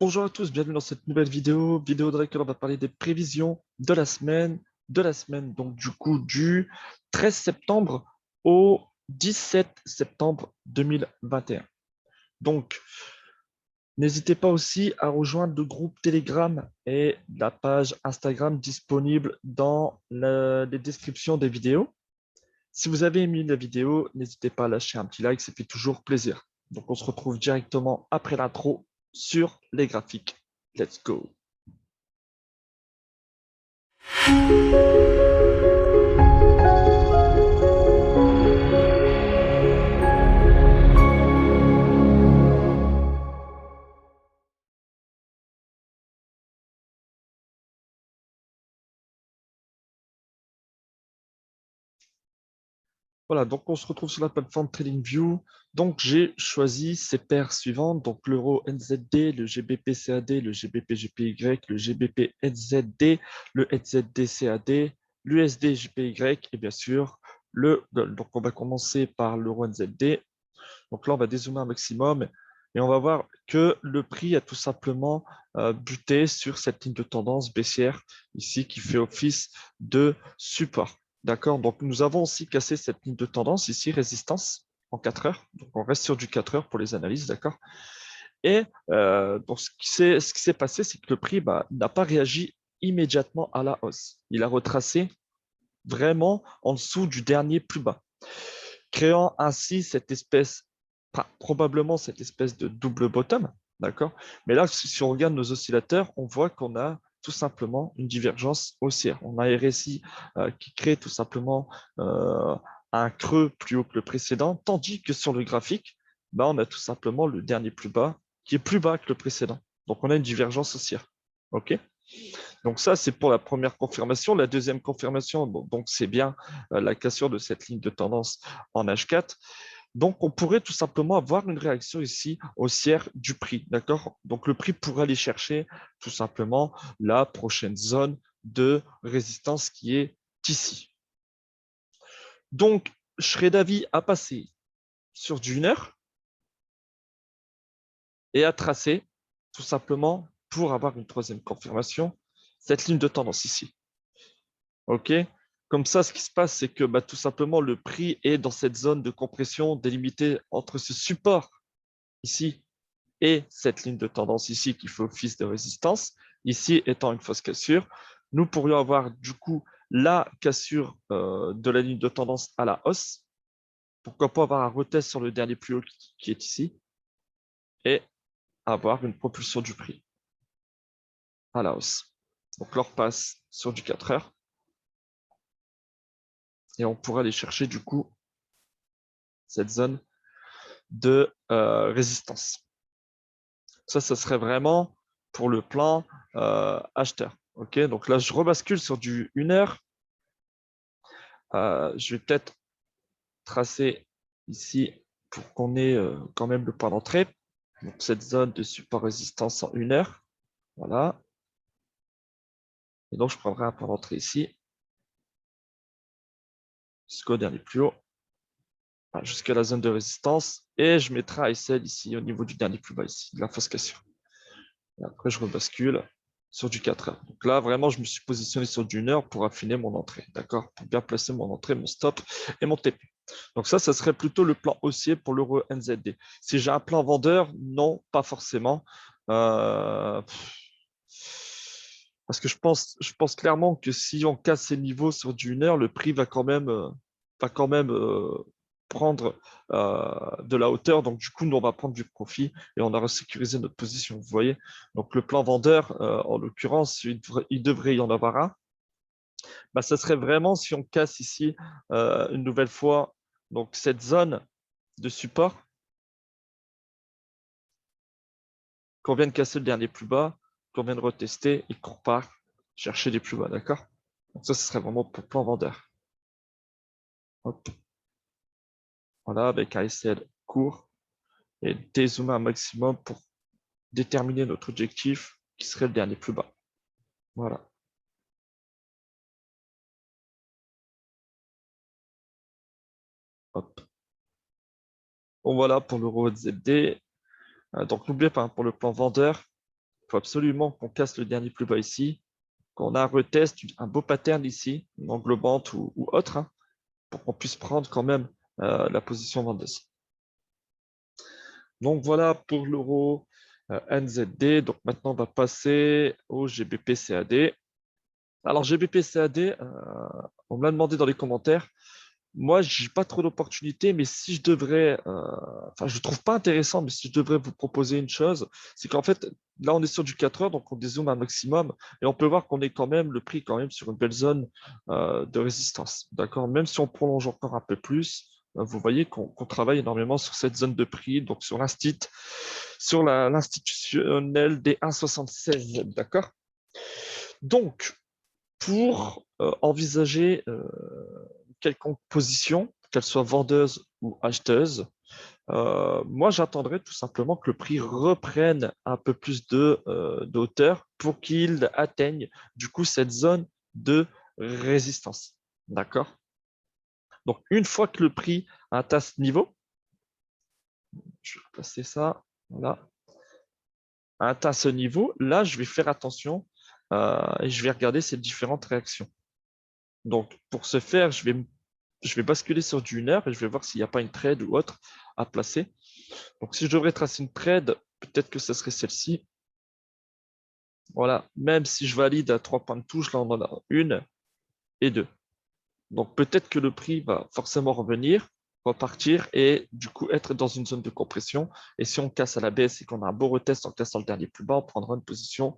Bonjour à tous, bienvenue dans cette nouvelle vidéo dans laquelle on va parler des prévisions de la semaine donc du coup du 13 septembre au 17 septembre 2021. Donc, n'hésitez pas aussi à rejoindre le groupe Telegram et la page Instagram disponible dans les descriptions des vidéos. Si vous avez aimé la vidéo, n'hésitez pas à lâcher un petit like, ça fait toujours plaisir. Donc, on se retrouve directement après l'intro sur les graphiques. Let's go! Voilà, donc on se retrouve sur la plateforme TradingView. Donc j'ai choisi ces paires suivantes, donc l'euro NZD, le GBP CAD, le GBP GPY, le GBP NZD, le NZD CAD, l'USD JPY et bien sûr le gold. Donc on va commencer par l'euro NZD. Donc là on va dézoomer un maximum et on va voir que le prix a tout simplement buté sur cette ligne de tendance baissière ici qui fait office de support. D'accord? Donc, nous avons aussi cassé cette ligne de tendance ici, résistance en 4 heures. Donc, on reste sur du 4 heures pour les analyses, d'accord? Et donc, ce qui s'est passé, c'est que le prix n'a pas réagi immédiatement à la hausse. Il a retracé vraiment en dessous du dernier plus bas, créant ainsi cette espèce, probablement cette espèce de double bottom, d'accord? Mais là, si on regarde nos oscillateurs, on voit qu'on a tout simplement une divergence haussière. On a RSI qui crée tout simplement euh, un creux plus haut que le précédent, tandis que sur le graphique, on a tout simplement le dernier plus bas qui est plus bas que le précédent. Donc, on a une divergence haussière. OK? Donc ça, c'est pour la première confirmation. La deuxième confirmation, donc c'est bien la cassure de cette ligne de tendance en H4. Donc, on pourrait tout simplement avoir une réaction ici haussière du prix, d'accord? Donc, le prix pourrait aller chercher tout simplement la prochaine zone de résistance qui est ici. Donc, je serais d'avis à passer sur du 1 heure et à tracer tout simplement pour avoir une troisième confirmation cette ligne de tendance ici. OK? Comme ça, ce qui se passe, c'est que tout simplement, le prix est dans cette zone de compression délimitée entre ce support ici et cette ligne de tendance ici qui fait office de résistance, ici étant une fausse cassure. Nous pourrions avoir du coup la cassure de la ligne de tendance à la hausse. Pourquoi pas avoir un retest sur le dernier plus haut qui est ici et avoir une propulsion du prix à la hausse. Donc, l'or passe sur du 4 heures et on pourrait aller chercher du coup cette zone de résistance. Ça serait vraiment pour le plan acheteur. Ok, donc là, je rebascule sur du 1 heure. Je vais peut-être tracer ici pour qu'on ait quand même le point d'entrée. Donc cette zone de support résistance en 1 heure. Voilà. Et donc, je prendrai un point d'entrée ici jusqu'au dernier plus haut, jusqu'à la zone de résistance. Et je mettrai ISL ici au niveau du dernier plus bas ici, de la fausse cassure. Et après, je rebascule sur du 4 heures. Donc là, vraiment, je me suis positionné sur du 1 heure pour affiner mon entrée, d'accord? Pour bien placer mon entrée, mon stop et mon TP. Donc ça serait plutôt le plan haussier pour l'euro NZD. Si j'ai un plan vendeur, non, pas forcément. Parce que je pense clairement que si on casse ces niveaux sur du 1 heure, le prix va quand même prendre de la hauteur. Donc, du coup, nous, on va prendre du profit et on aura sécurisé notre position. Vous voyez? Donc, le plan vendeur, en l'occurrence, il devrait y en avoir un. Ça serait vraiment si on casse ici une nouvelle fois donc, cette zone de support, qu'on vient de casser le dernier plus bas, qu'on vient de retester et qu'on repart chercher des plus bas. D'accord? Donc, ça, ce serait vraiment pour plan vendeur. Hop. Voilà, avec un SL court et dézoomer un maximum pour déterminer notre objectif qui serait le dernier plus bas. Voilà. Hop. Bon, voilà pour l'euro ZD. Donc, n'oubliez pas, pour le plan vendeur, faut absolument qu'on casse le dernier plus bas ici, qu'on a un retest, un beau pattern ici, une englobante ou autre, hein, pour qu'on puisse prendre quand même la position vendeuse. Donc voilà pour l'euro NZD. Donc maintenant, on va passer au GBP CAD. Alors GBP CAD, on me l'a demandé dans les commentaires. Moi, j'ai pas trop d'opportunités, mais si je devrais, enfin, je trouve pas intéressant, mais si je devrais vous proposer une chose, c'est qu'en fait, là, on est sur du 4 heures, donc on dézoome un maximum, et on peut voir qu'on est quand même, le prix quand même sur une belle zone de résistance. D'accord? Même si on prolonge encore un peu plus, vous voyez qu'on travaille énormément sur cette zone de prix, donc sur l'institutionnel des 1,76. D'accord? Donc, pour envisager quelconque position, qu'elle soit vendeuse ou acheteuse, moi j'attendrais tout simplement que le prix reprenne un peu plus de hauteur pour qu'il atteigne du coup cette zone de résistance. D'accord? Donc une fois que le prix atteint ce niveau, je vais passer ça, voilà, atteint ce niveau, là je vais faire attention et je vais regarder ces différentes réactions. Donc pour ce faire, je vais basculer sur du 1 heure et je vais voir s'il n'y a pas une trade ou autre à placer. Donc, si je devrais tracer une trade, peut-être que ce serait celle-ci. Voilà, même si je valide à 3 points de touche, là, on en a une et deux. Donc, peut-être que le prix va forcément revenir, repartir et du coup être dans une zone de compression. Et si on casse à la baisse et qu'on a un beau retest en cassant le dernier plus bas, on prendra une position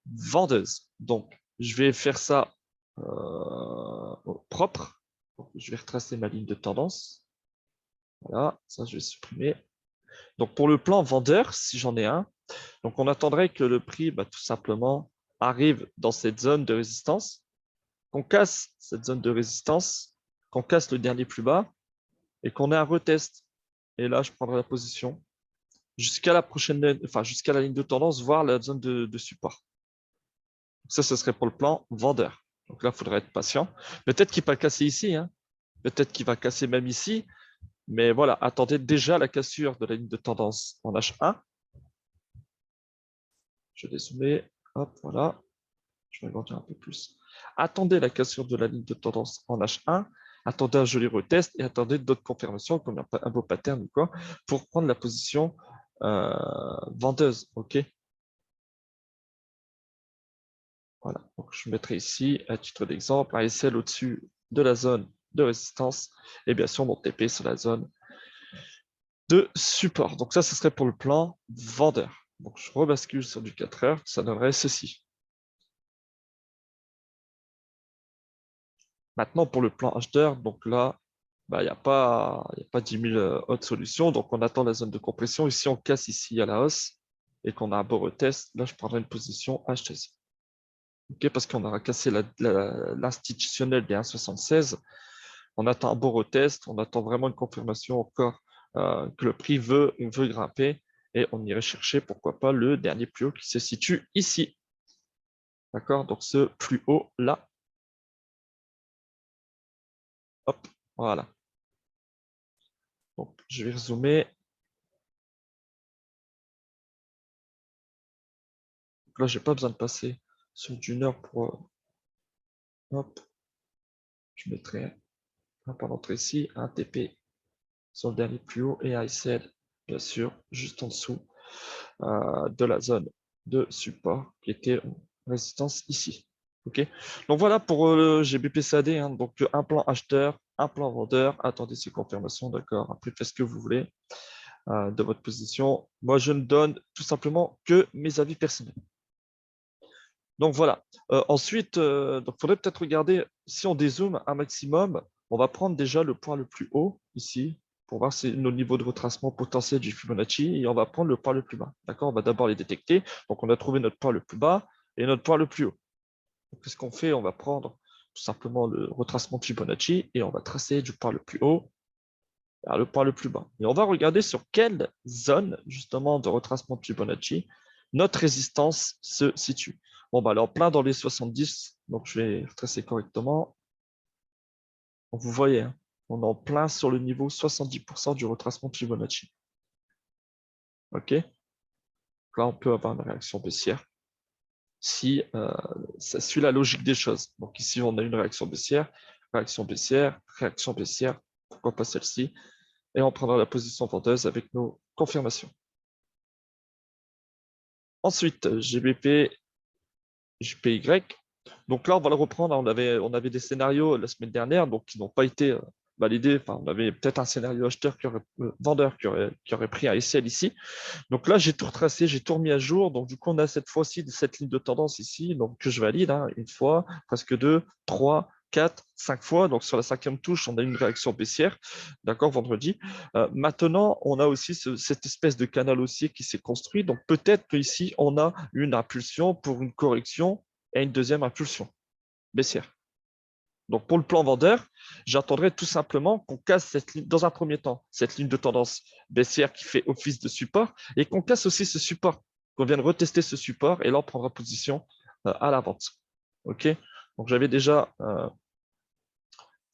vendeuse. Donc, je vais faire ça au propre. Donc, je vais retracer ma ligne de tendance. Voilà, ça, je vais supprimer. Donc, pour le plan vendeur, si j'en ai un, donc on attendrait que le prix, tout simplement, arrive dans cette zone de résistance, qu'on casse cette zone de résistance, qu'on casse le dernier plus bas et qu'on ait un retest. Et là, je prendrai la position jusqu'à la prochaine, enfin jusqu'à la ligne de tendance, voire la zone de support. Donc ça, ce serait pour le plan vendeur. Donc là, il faudrait être patient. Peut-être qu'il va casser ici, hein. Peut-être qu'il va casser même ici. Mais voilà, attendez déjà la cassure de la ligne de tendance en H1. Je vais zoomer. Hop, voilà. Je vais agrandir un peu plus. Attendez la cassure de la ligne de tendance en H1. Attendez un joli retest et attendez d'autres confirmations comme un beau pattern ou quoi pour prendre la position vendeuse. OK? Voilà. Donc, je mettrai ici, à titre d'exemple, un SL au-dessus de la zone de résistance et bien sûr mon TP sur la zone de support. Donc ça, ce serait pour le plan vendeur. Donc je rebascule sur du 4 heures, ça donnerait ceci. Maintenant, pour le plan acheteur, donc là, il n'y a pas 10 000 autres solutions. Donc, on attend la zone de compression. Ici, on casse ici à la hausse et qu'on a un beau retest, là, je prendrai une position acheteuse. Okay, parce qu'on aura cassé l'institutionnel des 1,76. On attend un beau retest. On attend vraiment une confirmation encore que le prix veut grimper. Et on irait chercher, pourquoi pas, le dernier plus haut qui se situe ici. D'accord? Donc, ce plus haut là. Hop, voilà. Donc, je vais rezoomer. Donc là, je n'ai pas besoin de passer sur du nord pour... hop, je mettrai un par l'entrée ici, un TP sur le dernier plus haut et un ICL, bien sûr, juste en dessous de la zone de support qui était en résistance ici. Ok. Donc voilà pour le GBP-CAD. Hein. Donc un plan acheteur, un plan vendeur. Attendez ces confirmations, d'accord. Après, faites ce que vous voulez de votre position. Moi, je ne donne tout simplement que mes avis personnels. Donc voilà. Ensuite, il faudrait peut-être regarder, si on dézoome un maximum, on va prendre déjà le point le plus haut ici pour voir nos niveaux de retracement potentiel du Fibonacci et on va prendre le point le plus bas. D'accord? On va d'abord les détecter. Donc on a trouvé notre point le plus bas et notre point le plus haut. Qu'est-ce qu'on fait? On va prendre tout simplement le retracement de Fibonacci et on va tracer du point le plus haut vers le point le plus bas. Et on va regarder sur quelle zone justement de retracement de Fibonacci notre résistance se situe. Bon, alors plein dans les 70, donc je vais retracer correctement. Donc, vous voyez, hein, on est en plein sur le niveau 70% du retracement de Fibonacci. OK? là, on peut avoir une réaction baissière si ça suit la logique des choses. Donc ici, on a une réaction baissière, réaction baissière, pourquoi pas celle-ci, et on prendra la position vendeuse avec nos confirmations. Ensuite, GBP, JPY. Donc là, on va le reprendre. On avait des scénarios la semaine dernière, donc qui n'ont pas été validés. Enfin, on avait peut-être un scénario acheteur vendeur qui aurait pris un SL ici. Donc là, j'ai tout retracé, j'ai tout remis à jour. Donc du coup, on a cette fois-ci cette ligne de tendance ici, donc que je valide une fois, presque deux, trois, quatre, cinq fois. Donc sur la cinquième touche, on a une réaction baissière, d'accord, vendredi. Maintenant, on a aussi cette espèce de canal haussier qui s'est construit. Donc peut-être qu'ici, on a une impulsion pour une correction et une deuxième impulsion baissière. Donc, pour le plan vendeur, j'attendrai tout simplement qu'on casse cette ligne, dans un premier temps, cette ligne de tendance baissière qui fait office de support et qu'on casse aussi ce support, qu'on vienne retester ce support et là, on prendra position à la vente. OK? Donc, j'avais déjà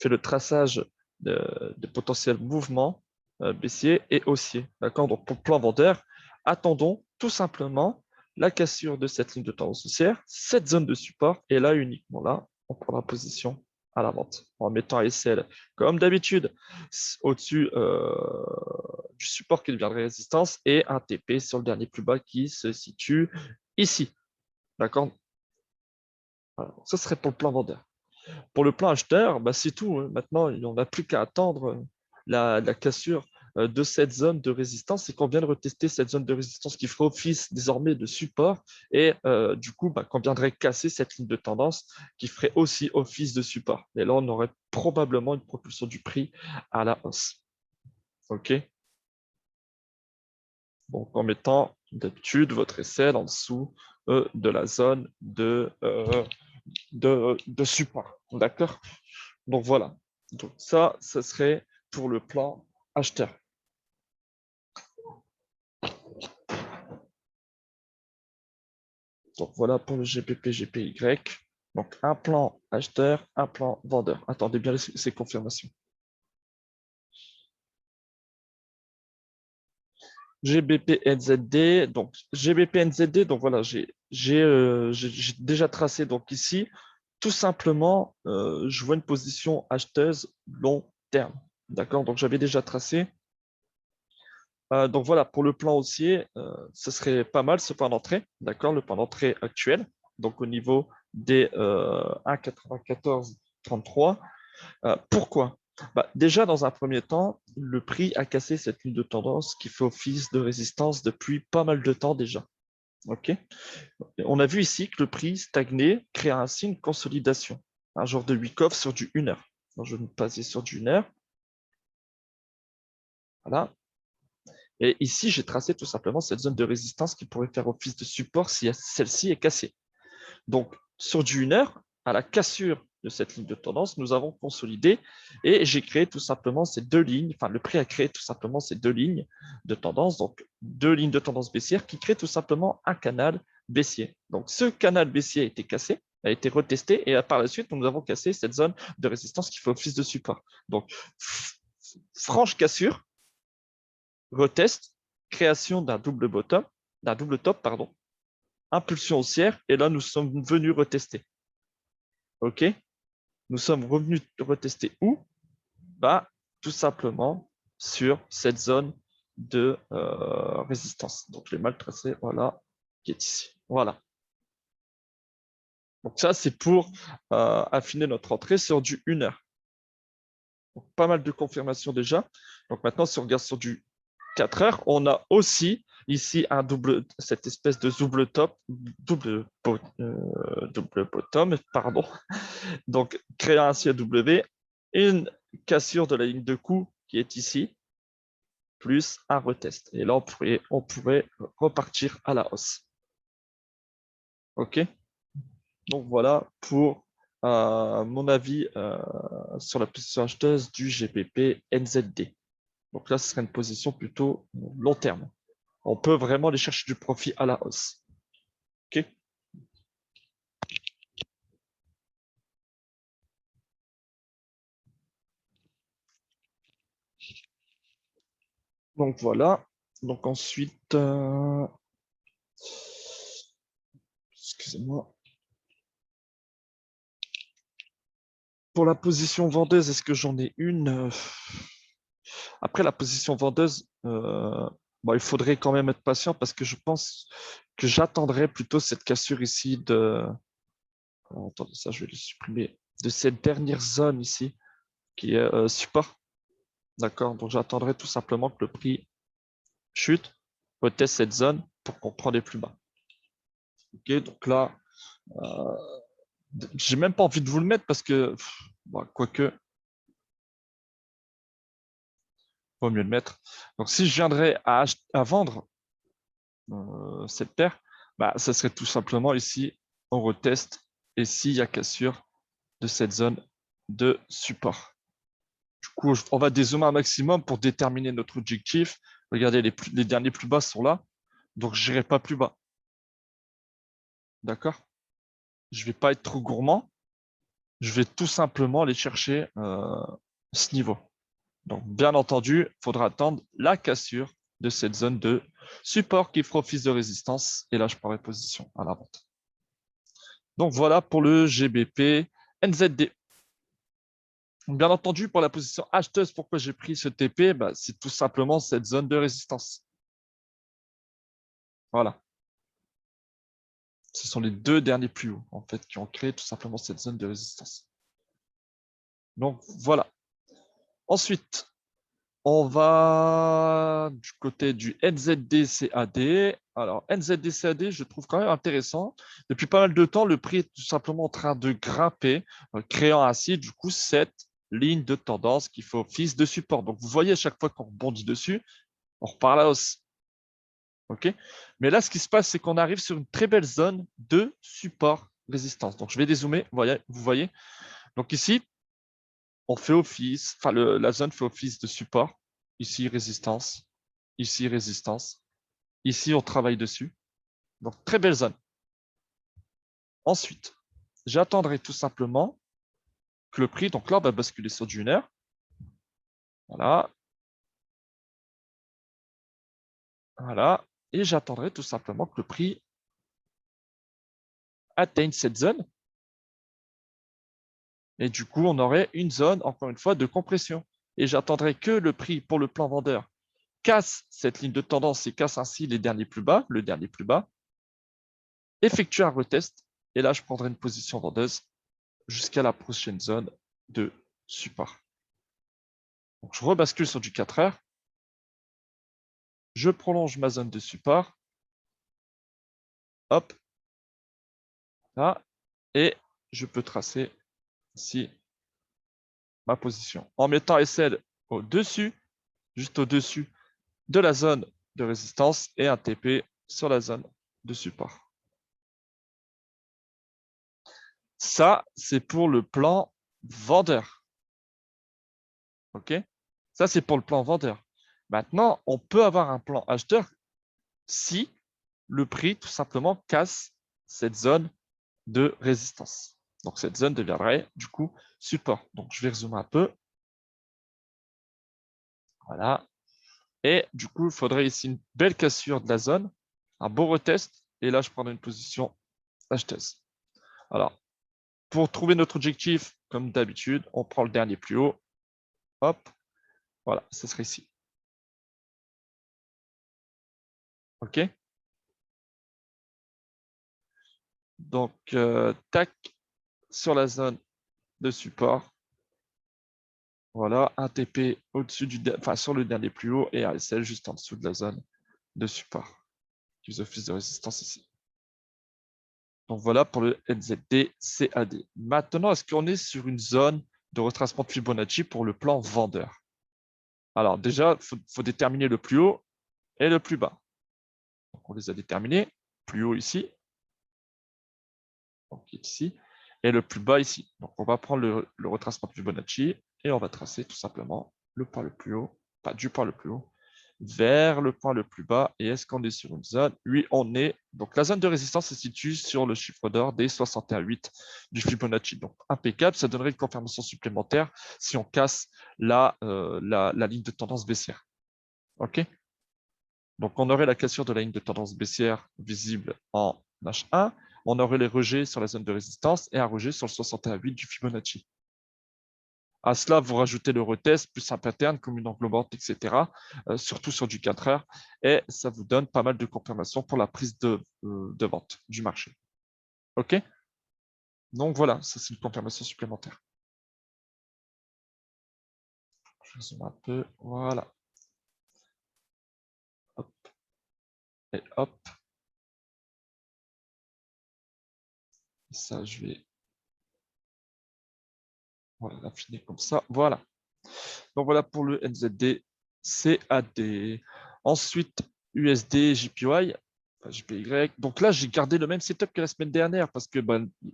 fait le traçage de potentiels mouvements baissiers et haussiers. D'accord? Donc, pour le plan vendeur, attendons tout simplement la cassure de cette ligne de tendance haussière, cette zone de support et là, uniquement là, on prendra position à la vente en mettant SL comme d'habitude au-dessus du support qui deviendrait résistance et un TP sur le dernier plus bas qui se situe ici. D'accord? Voilà. Ça serait pour le plan vendeur. Pour le plan acheteur, bah, c'est tout. Maintenant, on n'a plus qu'à attendre la cassure de cette zone de résistance et qu'on vient de retester cette zone de résistance qui ferait office désormais de support et du coup, bah, qu'on viendrait casser cette ligne de tendance qui ferait aussi office de support. Et là, on aurait probablement une propulsion du prix à la hausse. OK? Donc, en mettant d'habitude votre SL en dessous de la zone de support. D'accord? Donc voilà. Donc ça, ce serait pour le plan acheteur. Donc voilà pour le GPP, GPY. Donc un plan acheteur, un plan vendeur. Attendez bien ces confirmations. GBP NZD. Donc GBP NZD. Donc voilà, j'ai déjà tracé donc ici. Tout simplement, je vois une position acheteuse long terme. D'accord? Donc j'avais déjà tracé. Donc voilà, pour le plan haussier, ce serait pas mal ce point d'entrée, d'accord, le point d'entrée actuel, donc au niveau des 1,9433. Pourquoi? Bah, déjà, dans un premier temps, le prix a cassé cette ligne de tendance qui fait office de résistance depuis pas mal de temps déjà. Ok. On a vu ici que le prix stagnait, créant ainsi une consolidation, un genre de week-off sur du 1 heure. Donc, je vais me passer sur du 1 heure. Voilà. Et ici, j'ai tracé tout simplement cette zone de résistance qui pourrait faire office de support si celle-ci est cassée. Donc, sur du 1 heure, à la cassure de cette ligne de tendance, nous avons consolidé et j'ai créé tout simplement ces deux lignes, enfin le prix a créé tout simplement ces deux lignes de tendance, donc deux lignes de tendance baissière qui créent tout simplement un canal baissier. Donc, ce canal baissier a été cassé, a été retesté et par la suite, nous avons cassé cette zone de résistance qui fait office de support. Donc, franche cassure, retest, création d'un double bottom, d'un double top, pardon, impulsion haussière, et là, nous sommes venus retester. OK? Nous sommes revenus retester où? Bah, tout simplement sur cette zone de résistance. Donc, je l'ai mal tracé, voilà, qui est ici. Voilà. Donc, ça, c'est pour affiner notre entrée sur du 1 heure. Donc, pas mal de confirmations déjà. Donc, maintenant, si on regarde sur du 4 heures, on a aussi ici cette espèce de double bottom, pardon. Donc, créant ainsi un W, une cassure de la ligne de coup qui est ici, plus un retest. Et là, on pourrait repartir à la hausse. OK? Donc, voilà pour mon avis sur la position acheteuse du GBP NZD. Donc là, ce serait une position plutôt long terme. On peut vraiment aller chercher du profit à la hausse. OK? Donc voilà. Donc ensuite, Excusez-moi. Pour la position vendeuse, est-ce que j'en ai une? Après la position vendeuse, bon, il faudrait quand même être patient parce que je pense que j'attendrai plutôt cette cassure ici de... Attendez, ça, je vais le supprimer. De cette dernière zone ici, qui est support. D'accord? Donc, j'attendrai tout simplement que le prix chute, reteste cette zone pour qu'on prenne les plus bas. Ok, donc là, j'ai même pas envie de vous le mettre parce que, bon, quoique, vaut mieux le mettre. Donc, si je viendrais à vendre cette paire, bah, ça serait tout simplement ici, on reteste, et s'il y a cassure de cette zone de support. Du coup, on va dézoomer un maximum pour déterminer notre objectif. Regardez, les derniers plus bas sont là, donc je n'irai pas plus bas. D'accord? Je ne vais pas être trop gourmand. Je vais tout simplement aller chercher ce niveau. Donc, bien entendu, il faudra attendre la cassure de cette zone de support qui fera office de résistance. Et là, je prendrai position à la vente. Donc, voilà pour le GBP NZD. Bien entendu, pour la position acheteuse, pourquoi j'ai pris ce TP? Bah, c'est tout simplement cette zone de résistance. Voilà. Ce sont les deux derniers plus hauts, en fait, qui ont créé tout simplement cette zone de résistance. Donc, voilà. Ensuite, on va du côté du NZD-CAD. Alors, NZD-CAD, je trouve quand même intéressant. Depuis pas mal de temps, le prix est tout simplement en train de grimper, créant ainsi, du coup, cette ligne de tendance qui fait office de support. Donc, vous voyez, à chaque fois qu'on rebondit dessus, on repart à la hausse. OK? Mais là, ce qui se passe, c'est qu'on arrive sur une très belle zone de support résistance. Donc, je vais dézoomer, vous voyez. Donc ici, on fait office, enfin la zone fait office de support. Ici, résistance. Ici, résistance. Ici, on travaille dessus. Donc, très belle zone. Ensuite, j'attendrai tout simplement que le prix, donc là, on va basculer sur du 1 heure. Voilà. Voilà. Et j'attendrai tout simplement que le prix atteigne cette zone. Et du coup, on aurait une zone, encore une fois, de compression. Et j'attendrai que le prix pour le plan vendeur casse cette ligne de tendance et casse ainsi les derniers plus bas, le dernier plus bas, effectue un retest, et là, je prendrai une position vendeuse jusqu'à la prochaine zone de support. Donc, je rebascule sur du 4 heures, je prolonge ma zone de support, hop, là, et je peux tracer ici ma position en mettant SL au-dessus, juste au-dessus de la zone de résistance et un TP sur la zone de support. Ça, c'est pour le plan vendeur. OK? Ça, c'est pour le plan vendeur. Maintenant, on peut avoir un plan acheteur si le prix, tout simplement, casse cette zone de résistance. Donc, cette zone deviendrait, du coup, support. Donc, je vais résumer un peu. Voilà. Et du coup, il faudrait ici une belle cassure de la zone, un beau retest. Et là, je prendrai une position acheteuse. Alors, pour trouver notre objectif, comme d'habitude, on prend le dernier plus haut. Hop, voilà, ce serait ici. OK? Donc, tac, sur la zone de support. Voilà, un TP au-dessus enfin, sur le dernier plus haut et ASL juste en dessous de la zone de support qui faisait office de résistance ici. Donc voilà pour le NZD CAD. Maintenant, est-ce qu'on est sur une zone de retracement de Fibonacci pour le plan vendeur? Alors déjà, il faut déterminer le plus haut et le plus bas. Donc on les a déterminés, plus haut ici, donc ici, et le plus bas ici. Donc on va prendre le retracement de Fibonacci et on va tracer tout simplement le point le plus haut, pas du point le plus haut, vers le point le plus bas. Et est-ce qu'on est sur une zone? Oui, on est. Donc la zone de résistance se situe sur le chiffre d'or des 61,8 du Fibonacci. Donc impeccable, ça donnerait une confirmation supplémentaire si on casse la ligne de tendance baissière. OK? Donc on aurait la cassure de la ligne de tendance baissière visible en H1. on aurait les rejets sur la zone de résistance et un rejet sur le 61,8 du Fibonacci. À cela, vous rajoutez le retest, plus un pattern comme une englobante, etc., surtout sur du 4 heures, et ça vous donne pas mal de confirmations pour la prise de vente du marché. OK? Donc voilà, ça c'est une confirmation supplémentaire. Je zoome un peu, voilà. Hop. Et hop. Et ça, je vais l'affiner comme ça. Voilà. Donc voilà pour le NZD, CAD. Ensuite, USD, JPY. JPY. Donc là, j'ai gardé le même setup que la semaine dernière parce que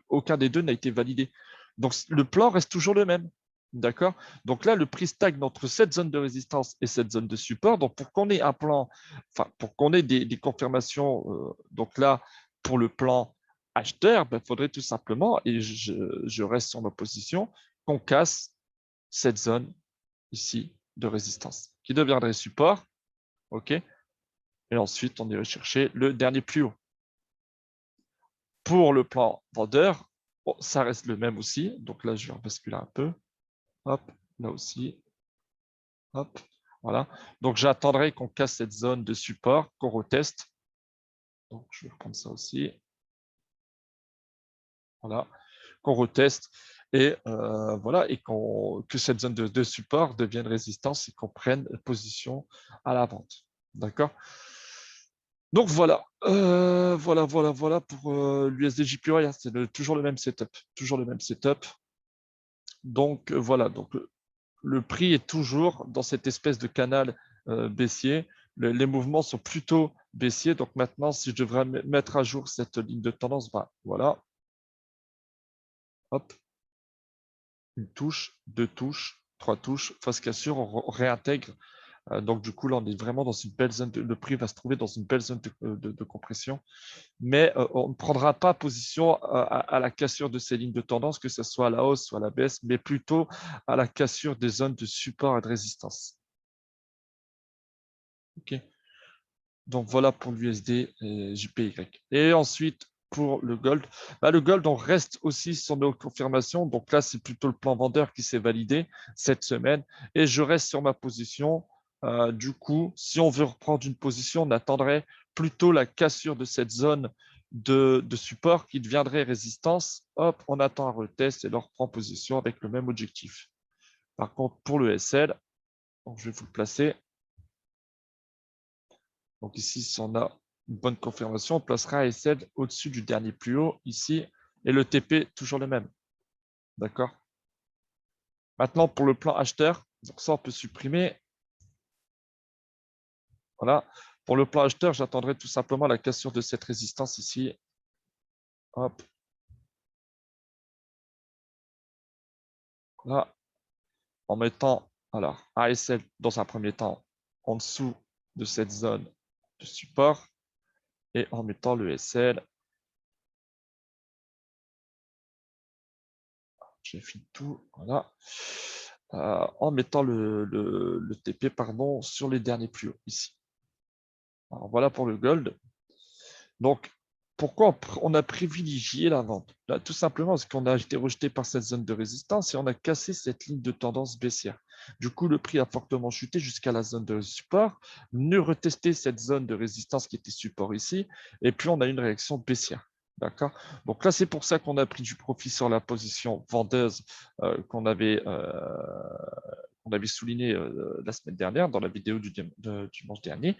aucun des deux n'a été validé. Donc le plan reste toujours le même. D'accord? Donc là, le prix stagne entre cette zone de résistance et cette zone de support. Donc pour qu'on ait un plan, enfin pour qu'on ait des confirmations, donc là, pour le plan acheteur, il faudrait tout simplement, et je reste sur ma position, qu'on casse cette zone ici de résistance qui deviendrait support. OK? Et ensuite, on irait chercher le dernier plus haut. Pour le plan vendeur, ça reste le même aussi. Donc là, je vais basculer un peu. Hop, là aussi. Hop, voilà. Donc j'attendrai qu'on casse cette zone de support, qu'on reteste. Donc je vais reprendre ça aussi. Voilà, qu'on reteste et voilà, et que cette zone de support devienne résistance et qu'on prenne position à la vente. D'accord? Donc voilà, voilà pour l'USD JPY, c'est toujours le même setup, toujours le même setup. Donc voilà, donc le prix est toujours dans cette espèce de canal baissier. Les mouvements sont plutôt baissiers. Donc maintenant, si je devrais mettre à jour cette ligne de tendance, voilà, hop, une touche, deux touches, trois touches, phase cassure, on réintègre. Donc du coup, là, on est vraiment dans une belle zone, le prix va se trouver dans une belle zone de compression. Mais on ne prendra pas position à la cassure de ces lignes de tendance, que ce soit à la hausse ou à la baisse, mais plutôt à la cassure des zones de support et de résistance. OK. Donc voilà pour l'USD et JPY. Et ensuite, pour le gold, le gold, on reste aussi sur nos confirmations. Donc là, c'est plutôt le plan vendeur qui s'est validé cette semaine. Et je reste sur ma position. Du coup, si on veut reprendre une position, on attendrait plutôt la cassure de cette zone de support qui deviendrait résistance. Hop, on attend un retest et on reprend position avec le même objectif. Par contre, pour le SL, donc je vais vous le placer. Donc ici, si on a une bonne confirmation, on placera ASL au-dessus du dernier plus haut ici, et le TP toujours le même. D'accord? Maintenant, pour le plan acheteur, donc ça, on peut supprimer. Voilà. Pour le plan acheteur, j'attendrai tout simplement la cassure de cette résistance ici. Hop. Là. En mettant alors ASL dans un premier temps en dessous de cette zone de support et en mettant le SL. J'ai fini tout. Voilà. En mettant le TP pardon, sur les derniers plus hauts ici. Alors, voilà pour le gold. Donc, pourquoi on a privilégié la vente? Là, tout simplement parce qu'on a été rejeté par cette zone de résistance et on a cassé cette ligne de tendance baissière. Du coup, le prix a fortement chuté jusqu'à la zone de support, ne retester cette zone de résistance qui était support ici, et puis on a une réaction baissière. D'accord. Donc là, c'est pour ça qu'on a pris du profit sur la position vendeuse qu'on avait souligné la semaine dernière dans la vidéo du dimanche dernier.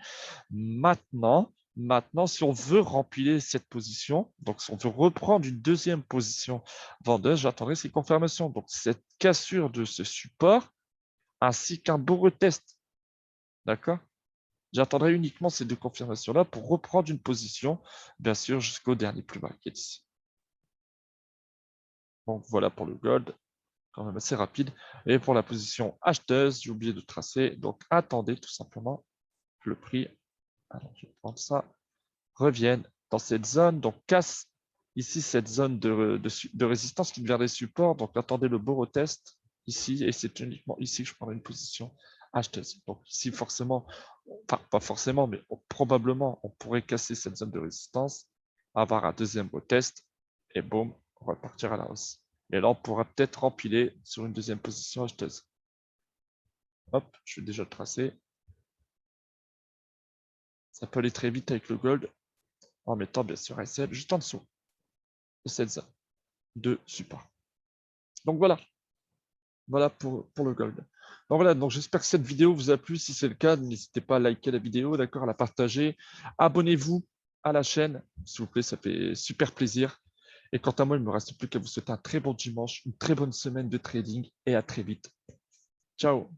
Maintenant, si on veut remplir cette position, donc si on veut reprendre une deuxième position vendeuse, j'attendrai ces confirmations. Donc cette cassure de ce support ainsi qu'un beau retest. D'accord? J'attendrai uniquement ces deux confirmations-là pour reprendre une position, bien sûr, jusqu'au dernier plus bas qui est ici. Donc voilà pour le gold, quand même assez rapide. Et pour la position acheteuse, j'ai oublié de tracer. Donc attendez tout simplement que le prix, alors je vais prendre ça, revienne dans cette zone, donc casse ici cette zone de résistance qui devient des supports. Donc attendez le beau retest ici, et c'est uniquement ici que je prendrai une position acheteuse. Donc ici forcément, enfin pas forcément, mais probablement on pourrait casser cette zone de résistance avoir un deuxième retest et boum, repartir à la hausse. Et là, on pourra peut-être rempiler sur une deuxième position acheteuse. Hop, je vais déjà le tracer. Ça peut aller très vite avec le gold en mettant bien sûr SL juste en dessous de cette zone de support. Donc voilà. Voilà pour le gold. Donc voilà, donc j'espère que cette vidéo vous a plu. Si c'est le cas, n'hésitez pas à liker la vidéo, d'accord, à la partager. Abonnez-vous à la chaîne, s'il vous plaît, ça fait super plaisir. Et quant à moi, il ne me reste plus qu'à vous souhaiter un très bon dimanche, une très bonne semaine de trading et à très vite. Ciao.